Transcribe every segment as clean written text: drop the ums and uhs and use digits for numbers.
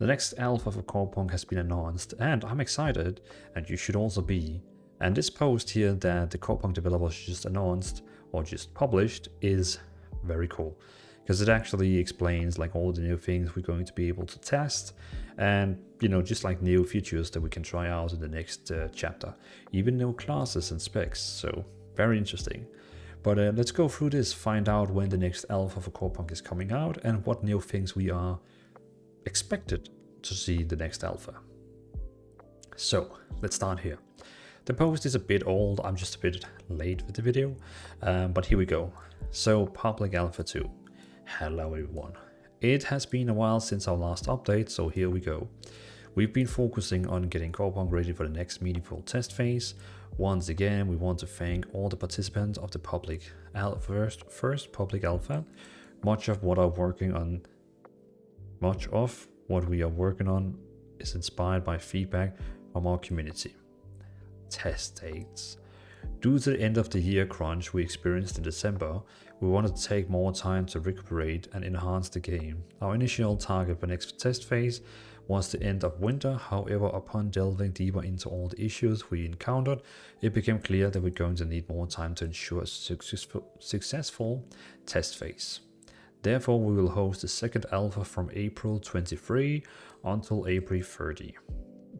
The next alpha for Corepunk has been announced, and I'm excited, and you should also be. And this post here that the Corepunk developers just announced or just published is very cool, because it actually explains like all the new things we're going to be able to test, and just like new features that we can try out in the next chapter, even new classes and specs. So very interesting. But let's go through this, find out when the next alpha for Corepunk is coming out and what new things we are expected to see the next alpha. So let's start here. The post is a bit old, I'm just a bit late with the video, but here we go. So public alpha 2. Hello everyone. It has been a while since our last update, so here we go. We've been focusing on getting Corepunk ready for the next meaningful test phase. Once again, we want to thank all the participants of the first public alpha. Much of what we are working on is inspired by feedback from our community. Test dates. Due to the end of the year crunch we experienced in December, we wanted to take more time to recuperate and enhance the game. Our initial target for next test phase was the end of winter. However, upon delving deeper into all the issues we encountered, it became clear that we're going to need more time to ensure a successful test phase. Therefore, we will host the second alpha from April 23 until April 30.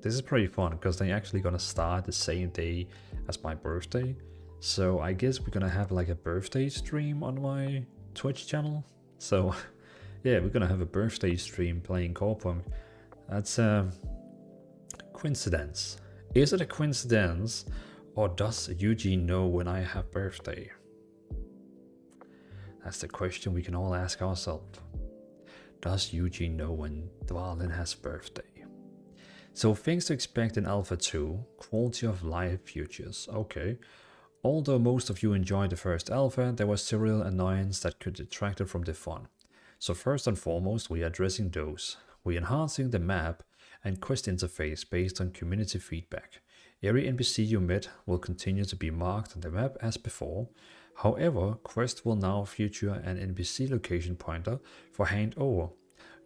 This is pretty fun because they're actually gonna start the same day as my birthday. So I guess we're gonna have like a birthday stream on my Twitch channel. So yeah, we're gonna have a birthday stream playing Corepunk. That's a coincidence. Is it a coincidence, or does Eugene know when I have birthday? That's the question we can all ask ourselves. Does Eugene know when Dvalin has birthday? So things to expect in Alpha 2, quality of life features. Okay. Although most of you enjoyed the first alpha, there was several annoyances that could detract from the fun. So first and foremost, we are addressing those. We're enhancing the map and quest interface based on community feedback. Every NPC you met will continue to be marked on the map as before. However, quests will now feature an NPC location pointer for handover.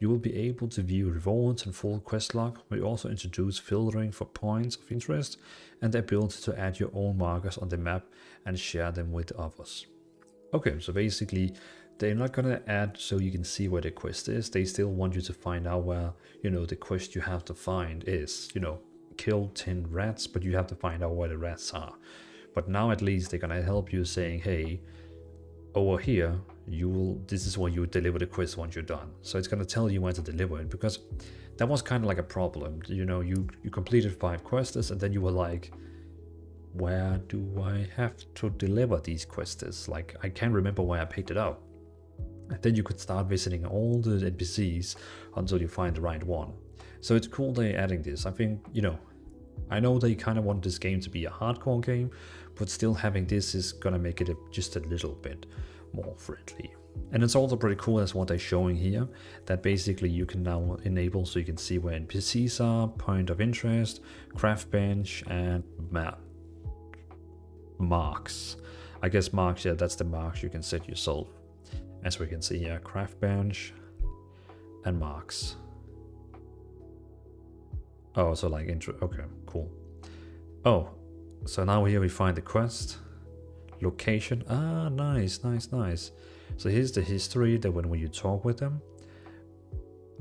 You will be able to view rewards and full quest log. We also introduce filtering for points of interest and the ability to add your own markers on the map and share them with others. Okay, so basically they're not gonna add so you can see where the quest is. They still want you to find out where, the quest you have to find is. Kill 10 rats, but you have to find out where the rats are. But now at least they're gonna help you saying, hey, over here, this is where you deliver the quest once you're done. So it's gonna tell you when to deliver it, because that was kind of like a problem. You completed 5 quests and then you were like, where do I have to deliver these quests? Like, I can't remember where I picked it up. And then you could start visiting all the NPCs until you find the right one. So it's cool they're adding this. I think, I know they kind of want this game to be a hardcore game, but still having this is gonna make it just a little bit more friendly. And it's also pretty cool as what they're showing here, that basically you can now enable so you can see where NPCs are, point of interest, craft bench, and marks. I guess marks, yeah, that's the marks you can set yourself. As we can see here, craft bench and marks. Oh, so like intro. Okay, cool. Oh, so now here we find the quest location. Ah, nice. So here's the history that when you talk with them,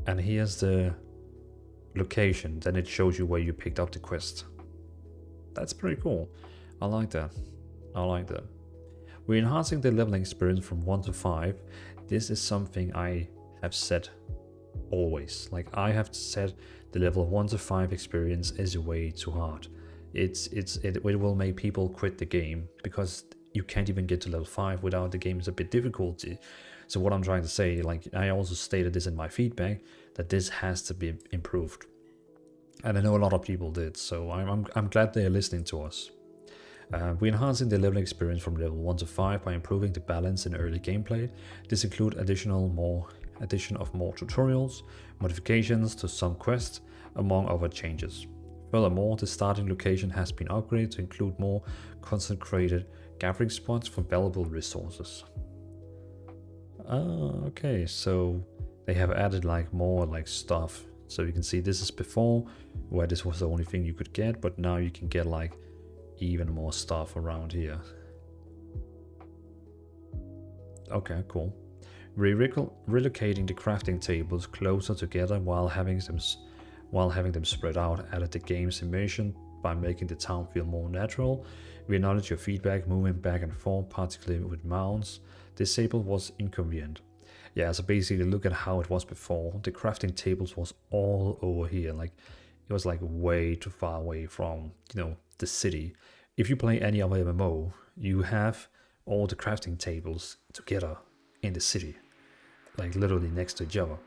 and here's the location. Then it shows you where you picked up the quest. That's pretty cool. I like that. We're enhancing the leveling experience from 1 to 5. This is something I have said always. Like, I have said the level 1 to 5 experience is way too hard. It will make people quit the game because you can't even get to level 5 without the game is a bit difficulty. So what I'm trying to say, like I also stated this in my feedback, that this has to be improved. And I know a lot of people did, so I'm glad they're listening to us. We're enhancing the leveling experience from level 1 to 5 by improving the balance in early gameplay. This includes addition of more tutorials, modifications to some quests, among other changes. Furthermore, the starting location has been upgraded to include more concentrated gathering spots for valuable resources. Okay, so they have added like more like stuff So you can see this is before, where this was the only thing you could get, but now you can get like even more stuff around here. Okay, cool. We're relocating the crafting tables closer together while having them spread out added the game's immersion by making the town feel more natural. We acknowledge your feedback, moving back and forth, particularly with mounts. This table was inconvenient. Yeah, so basically look at how it was before. The crafting tables was all over here. Like, it was like way too far away from, the city. If you play any other MMO, you have all the crafting tables together in the city, like literally next to each other.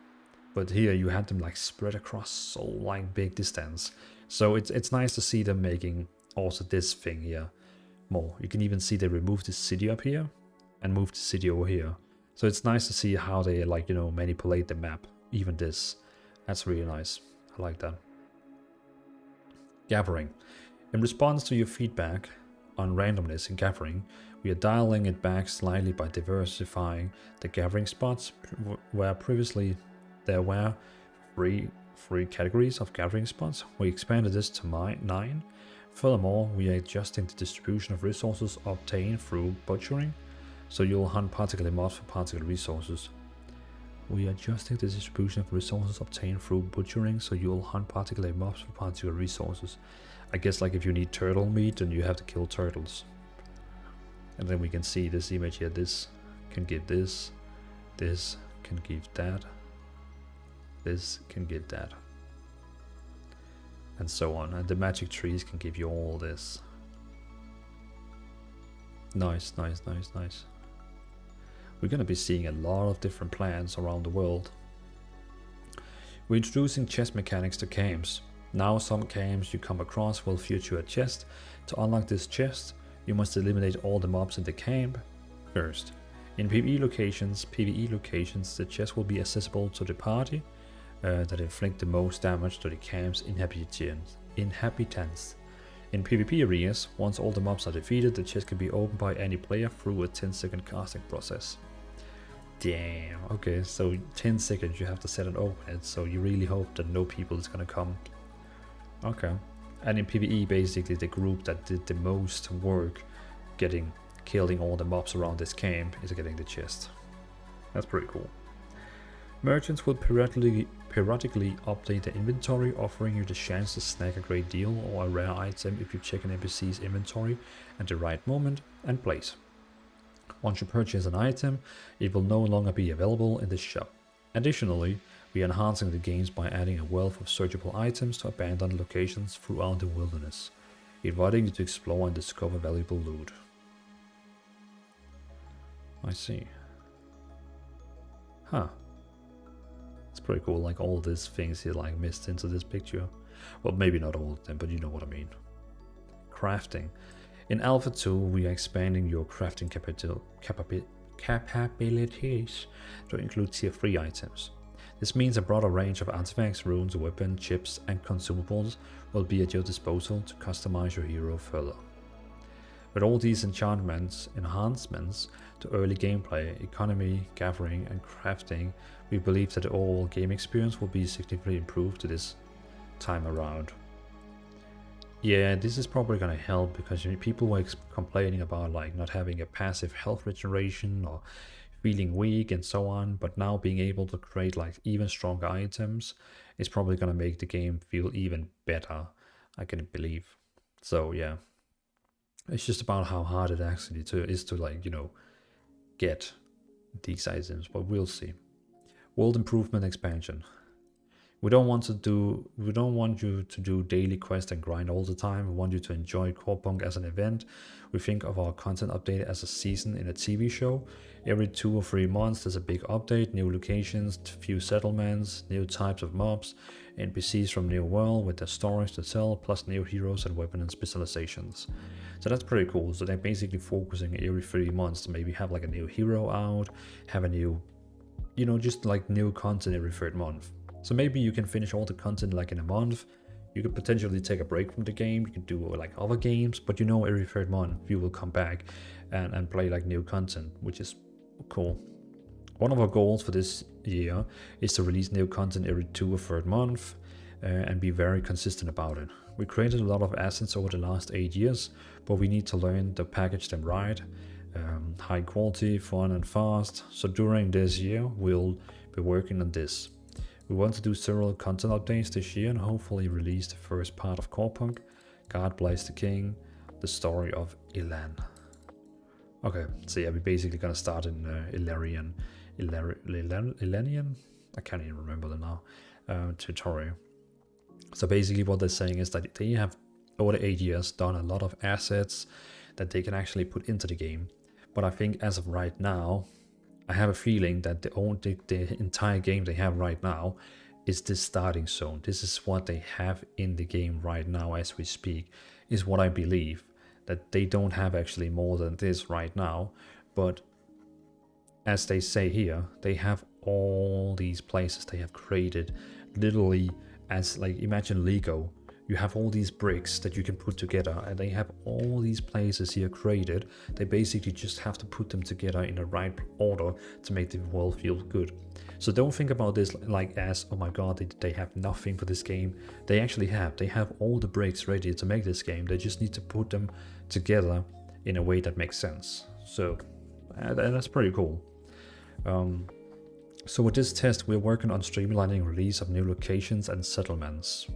But here you had them like spread across so like big distance. So it's nice to see them making also this thing here more. You can even see they removed the city up here and moved the city over here. So it's nice to see how they like, manipulate the map. Even this. That's really nice. I like that. Gathering. In response to your feedback on randomness in gathering, we are dialing it back slightly by diversifying the gathering spots where previously there were three categories of gathering spots. We expanded this to 9. Furthermore, we are adjusting the distribution of resources obtained through butchering, so you'll hunt particular mobs for particular resources. We are adjusting the distribution of resources obtained through butchering, so you'll hunt particular mobs for particular resources. I guess like if you need turtle meat, then you have to kill turtles. And then we can see this image here. This can give this. This can give that. This can give that. And so on. And the magic trees can give you all this. Nice, nice, nice, nice. We're going to be seeing a lot of different plans around the world. We're introducing chest mechanics to camps. Now some camps you come across will feature a chest. To unlock this chest, you must eliminate all the mobs in the camp first. In PvE locations, the chest will be accessible to the party that inflict the most damage to the camp's inhabitants. In PvP areas, once all the mobs are defeated, the chest can be opened by any player through a 10-second casting process. Damn, okay, so 10 seconds you have to set and open it, so you really hope that no people is gonna come. Okay, and in PvE basically the group that did the most work killing all the mobs around this camp is getting the chest. That's pretty cool. Merchants will periodically update the inventory, offering you the chance to snag a great deal or a rare item if you check an NPC's inventory at the right moment and place. Once you purchase an item, it will no longer be available in the shop. Additionally, we are enhancing the games by adding a wealth of searchable items to abandoned locations throughout the wilderness, inviting you to explore and discover valuable loot. I see. Huh. It's pretty cool, like all these things here like missed into this picture. Well, maybe not all of them, but you know what I mean. Crafting. In Alpha 2, we are expanding your crafting capabilities to include tier 3 items. This means a broader range of artifacts, runes, weapons, chips, and consumables will be at your disposal to customize your hero further. With all these enhancements to early gameplay, economy, gathering, and crafting, we believe that the overall game experience will be significantly improved this time around. Yeah, this is probably gonna help because people were complaining about like not having a passive health regeneration or feeling weak and so on, but now being able to create like even stronger items is probably gonna make the game feel even better, I can believe. So yeah, it's just about how hard it actually is to like, get these items, but we'll see. World improvement expansion. We don't want you to do daily quests and grind all the time. We want you to enjoy Corepunk as an event. We think of our content update as a season in a TV show. Every 2 or 3 months there's a big update, new locations, few settlements, new types of mobs, NPCs from new world with their stories to tell, plus new heroes and weapon and specializations. So that's pretty cool. So they're basically focusing every 3 months to maybe have like a new hero out, have a new, just like new content every 3rd month. So maybe you can finish all the content like in a month. You could potentially take a break from the game. You can do like other games, but every 3rd month you will come back and play like new content, which is cool. One of our goals for this year is to release new content every 2 or 3 months and be very consistent about it. We created a lot of assets over the last 8 years, but we need to learn to package them right, high quality, fun and fast. So during this year, we'll be working on this. We want to do several content updates this year and hopefully release the first part of Corepunk, God Bless the King, the story of Ilan. Okay, so yeah, we're basically gonna start in Ilarian, I can't even remember the now, tutorial. So basically what they're saying is that they have, over the 8 years, done a lot of assets that they can actually put into the game. But I think as of right now, I have a feeling that the entire game they have right now is this starting zone. This is what they have in the game right now as we speak, is what I believe. That they don't have actually more than this right now. But as they say here, they have all these places they have created literally as, like, imagine Lego. You have all these bricks that you can put together and they have all these places here created. They basically just have to put them together in the right order to make the world feel good. So don't think about this like as, oh my god, they have nothing for this game. They actually have all the bricks ready to make this game. They just need to put them together in a way that makes sense. So that's pretty cool. So with this test, we're working on streamlining release of new locations and settlements.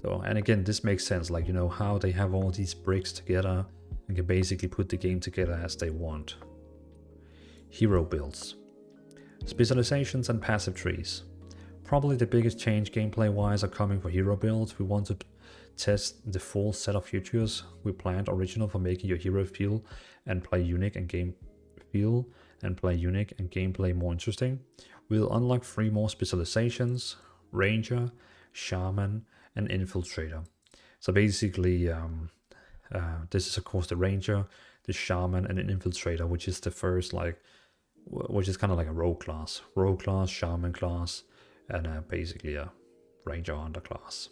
So, and again, this makes sense, like, you know, how they have all these bricks together and can basically put the game together as they want. Hero builds. Specializations and passive trees. Probably the biggest change gameplay-wise are coming for hero builds. We want to test the full set of features we planned original for making your hero feel and play unique and gameplay more interesting. We'll unlock 3 more specializations: Ranger, Shaman, and Infiltrator. So basically, this is of course the Ranger, the Shaman, and an Infiltrator, which is the first, like, which is kind of like a rogue class, Shaman class, and basically a Ranger underclass.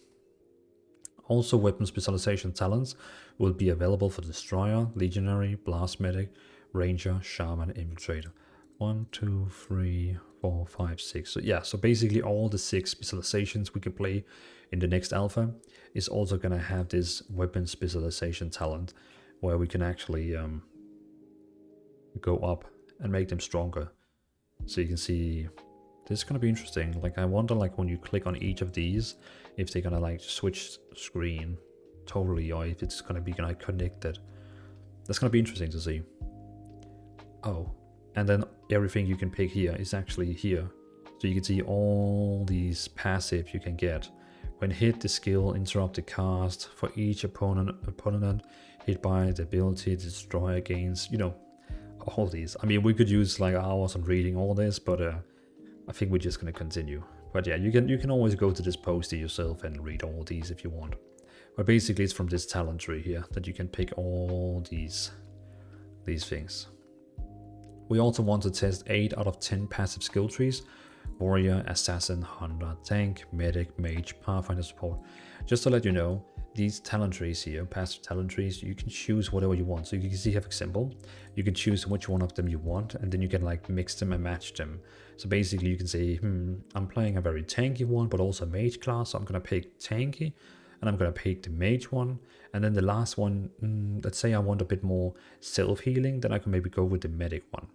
Also, weapon specialization talents will be available for Destroyer, Legionary, Blast Medic, Ranger, Shaman, Infiltrator. 1, 2, 3, 4, 5, 6. So yeah, so basically all the 6 specializations we can play in the next alpha is also gonna have this weapon specialization talent, where we can actually go up and make them stronger. So you can see this is gonna be interesting. Like, I wonder, like, when you click on each of these, if they're gonna like switch screen totally, or if it's gonna be like connected. That's gonna be interesting to see. Oh, and then everything you can pick here is actually here. So you can see all these passive you can get. When hit, the skill interrupt the cast for each opponent hit by the ability to destroy against, you know, all these. I mean, we could use like hours on reading all this, but I think we're just gonna continue. But yeah, you can always go to this poster yourself and read all these if you want. But basically, it's from this talent tree here that you can pick all these things. We also want to test 8 out of 10 passive skill trees: Warrior, Assassin, Hunter, Tank, Medic, Mage, Pathfinder Support. Just to let you know, these talent trees here, passive talent trees, you can choose whatever you want. So you can see here, for example, you can choose which one of them you want, and then you can like mix them and match them. So basically you can say, I'm playing a very tanky one, but also Mage class, so I'm gonna pick tanky, and I'm gonna pick the Mage one. And then the last one, let's say I want a bit more self-healing, then I can maybe go with the Medic one.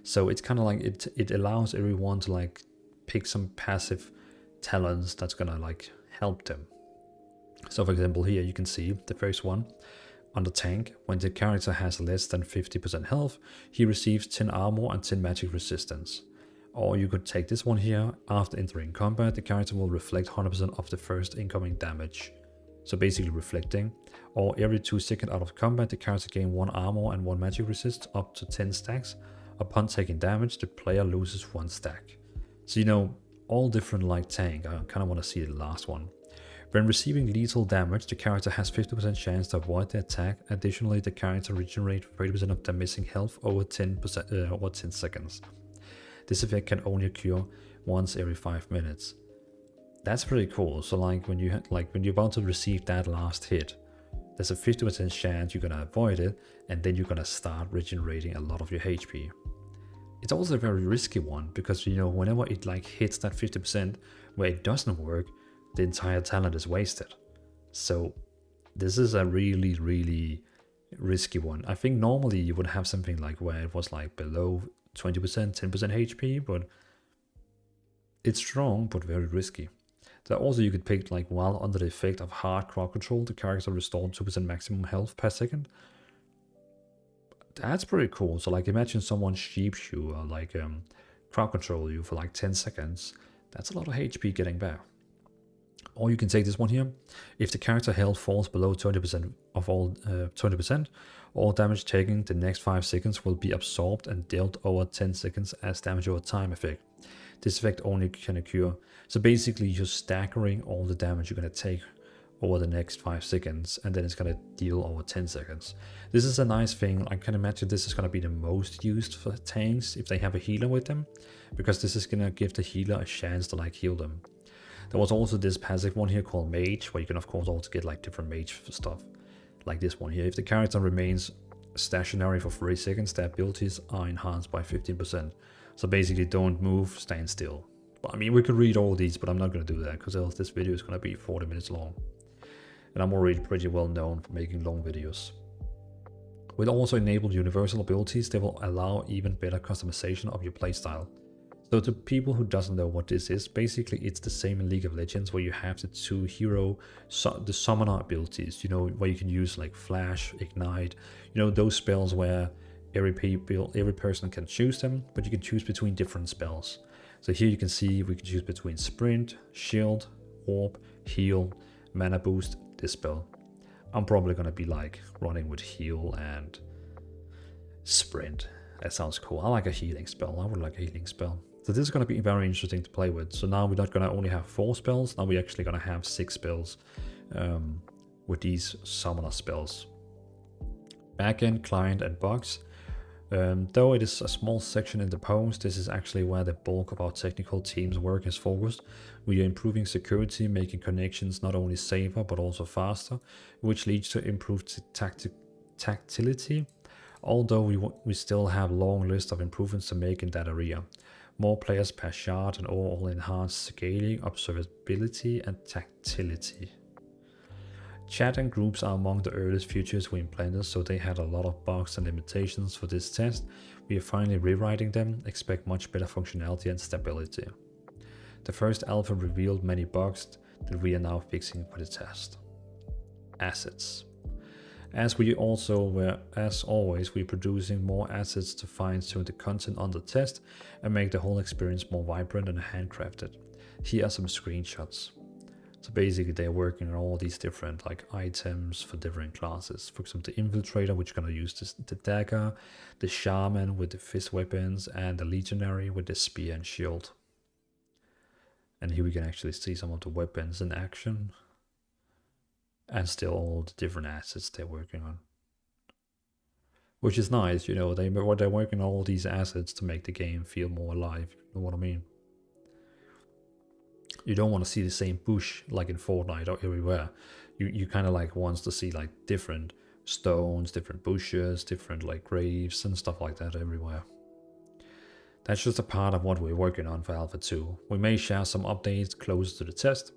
So it's kind of like, it allows everyone to like pick some passive talents that's gonna like help them. So for example, here you can see the first one, under Tank. When the character has less than 50% health, he receives 10 armor and 10 magic resistance. Or you could take this one here. After entering combat, the character will reflect 100% of the first incoming damage. So basically reflecting. Or every 2 seconds out of combat, the character gains 1 armor and 1 magic resist, up to 10 stacks. Upon taking damage, the player loses 1 stack. So, you know, all different like Tank. I kind of want to see the last one. When receiving lethal damage, the character has 50% chance to avoid the attack. Additionally, the character regenerates 30% of their missing health over 10 seconds. This effect can only occur once every 5 minutes. That's pretty cool. So like when you're about to receive that last hit, there's a 50% chance you're gonna avoid it, and then you're gonna start regenerating a lot of your HP. it's also a very risky one, because you know, whenever it like hits that 50% where it doesn't work, the entire talent is wasted. So this is a really risky one. I think normally you would have something like where it was like below 20%, 10% HP, but it's strong but very risky. So also you could pick like while under the effect of hard crowd control, the character restored 2% maximum health per second. That's pretty cool. So like imagine someone sheeps you or like crowd control you for like 10 seconds. That's a lot of HP getting back. Or you can take this one here. If the character health falls below 20% of all 20%, all damage taken the next 5 seconds will be absorbed and dealt over 10 seconds as damage over time effect. This effect only can occur. So basically you're staggering all the damage you're going to take over the next 5 seconds, and then it's going to deal over 10 seconds. This is a nice thing. I can imagine this is going to be the most used for tanks if they have a healer with them, because this is going to give the healer a chance to like heal them. There was also this passive one here called Mage, where you can of course also get like different mage stuff, like this one here. If the character remains stationary for 3 seconds, their abilities are enhanced by 15%. So basically don't move, stand still. I mean, we could read all these, but I'm not going to do that because else this video is going to be 40 minutes long. And I'm already pretty well known for making long videos. With also enabled universal abilities, they will allow even better customization of your playstyle. So to people who doesn't know what this is, basically it's the same in League of Legends where you have the two hero, the summoner abilities, you know, where you can use like Flash, Ignite, you know, those spells where every person can choose them, but you can choose between different spells. So here you can see we can choose between Sprint, Shield, Orb, Heal, Mana Boost, this spell. I'm probably gonna be like running with Heal and Sprint. That sounds cool. I like a healing spell. I would like a healing spell. So this is going to be very interesting to play with. So now we're not going to only have 4 spells. Now we're actually going to have 6 spells with these summoner spells. Backend, client, and box. Though it is a small section in the post, this is actually where the bulk of our technical team's work is focused. We are improving security, making connections not only safer but also faster, which leads to improved tactility. Although we still have a long list of improvements to make in that area. More players per shard and all enhanced scaling, observability, and tactility. Chat and groups are among the earliest features we implemented, so they had a lot of bugs and limitations for this test. We are finally rewriting them, expect much better functionality and stability. The first alpha revealed many bugs that we are now fixing for the test. Assets. As always, we're producing more assets to fine-tune the content on the test and make the whole experience more vibrant and handcrafted. Here are some screenshots. So basically they're working on all these different like items for different classes. For example, the Infiltrator, which is going to use the dagger, the Shaman with the fist weapons, and the Legionary with the spear and shield. And here we can actually see some of the weapons in action. And still all the different assets they're working on. Which is nice, you know, they're working on all these assets to make the game feel more alive, you know what I mean? You don't want to see the same bush like in Fortnite or everywhere. You kind of like wants to see like different stones, different bushes, different like graves and stuff like that everywhere. That's just a part of what we're working on for Alpha 2. We may share some updates closer to the test.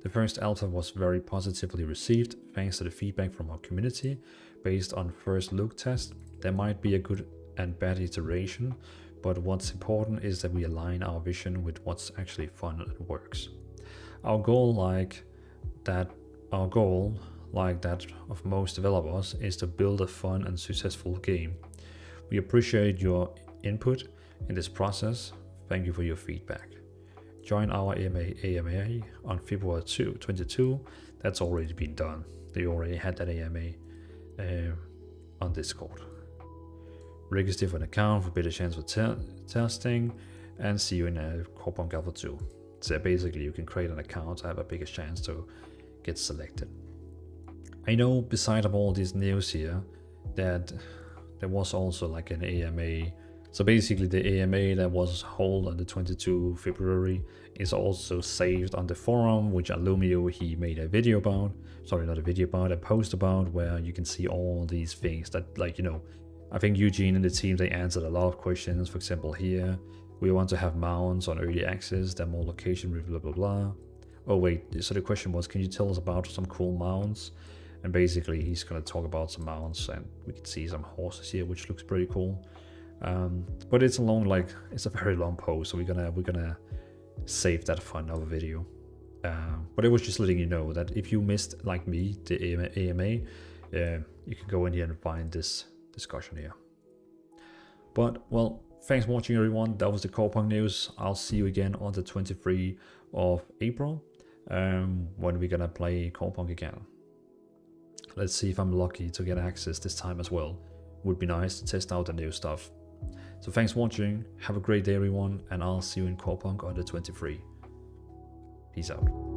The first alpha was very positively received thanks to the feedback from our community. Based on first look test, there might be a good and bad iteration, but what's important is that we align our vision with what's actually fun and works. Our goal, like that of most developers, is to build a fun and successful game. We appreciate your input in this process. Thank you for your feedback. Join our AMA on February 22. That's already been done. They already had that AMA on Discord. Register for an account for better chance for testing, and see you in Corepunk Alpha 2. So basically you can create an account to have a bigger chance to get selected. I know beside of all these news here that there was also like an AMA. So basically the AMA that was held on the 22 February is also saved on the forum, which Alumio, he made a video about, sorry, not a video about, a post about, where you can see all these things that, like, you know, I think Eugene and the team, they answered a lot of questions. For example, here, we want to have mounts on early access, demo location, blah, blah, blah. Oh wait, so the question was, can you tell us about some cool mounts? And basically he's gonna talk about some mounts, and we can see some horses here, which looks pretty cool. But it's a very long post, so we're gonna save that for another video. But it was just letting you know that if you missed, like me, the AMA, you can go in here and find this discussion here. But well, thanks for watching, everyone. That was the Corepunk news. I'll see you again on the 23rd of April, when we're gonna play Corepunk again. Let's see if I'm lucky to get access this time as well. Would be nice to test out the new stuff. So thanks for watching. Have a great day, everyone, and I'll see you in Corepunk on the 23rd. Peace out.